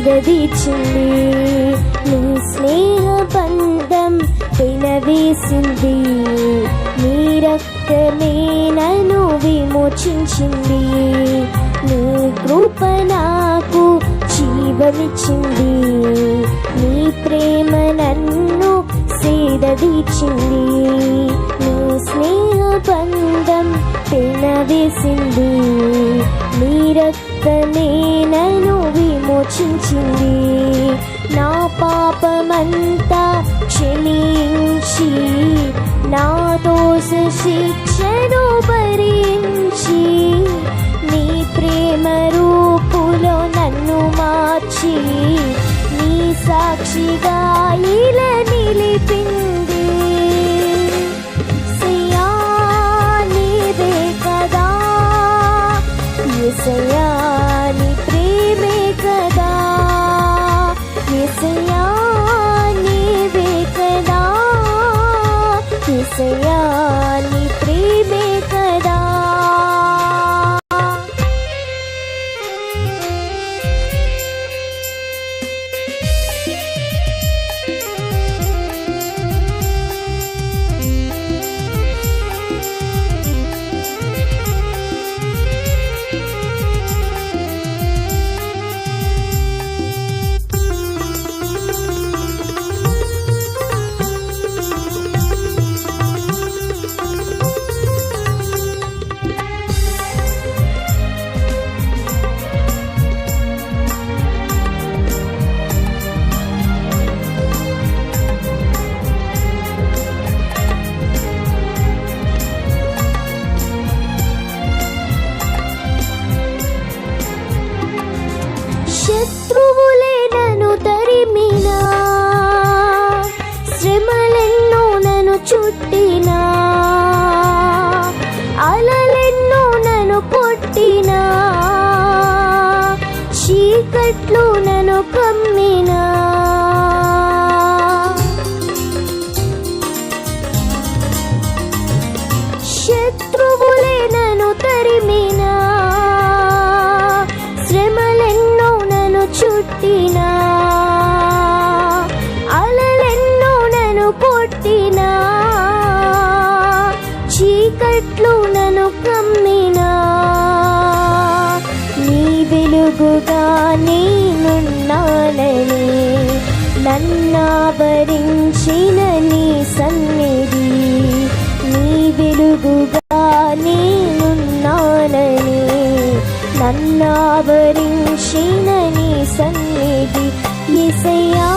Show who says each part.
Speaker 1: సేదదీర్చింది. నీ స్నేహ బంధం పెనవేసింది. నీ రక్తమే నన్ను విమోచించింది. నీ కృప నాకు జీవమిచ్చింది. నీ ప్రేమ నన్ను సేదదీర్చింది. నీ స్నేహ బంధం పెనవేసింది. నీ రక్తమే నన్ను విమోచించింది. నా పాపమంతా క్షమించి నా దోష శిక్షను భరించి నీ ప్రేమ రూపులో నన్ను మార్చి నీ సాక్షిగా ఇలా నిలిపింది. యేసయ్యా నీవే కదా, యేసయ్యా నీ ప్రేమే కదా, యేసయ్యా నీవే కదా, యేసయ్యా నీ ప్రేమే కదా. శత్రువులే నన్ను తరిమినా, శ్రమలెన్నో నన్ను చుట్టినా, అలలెన్నో నన్ను కొట్టినా, చీకట్లు నన్ను కమ్మినా, శత్రువులే నన్ను తరిమినా, శ్రమలెన్నో నన్ను చుట్టినా, అలలెన్నో నన్ను కొట్టినా, చీకట్లు నన్ను కమ్మినా, నీ వెలుగుగా నేనున్నానని నన్నావరించిన నీ సన్నిధి. నీ వెలుగుగా నేనున్నానని నన్నావరించిన నీ సన్నిధి. యేసయ్యా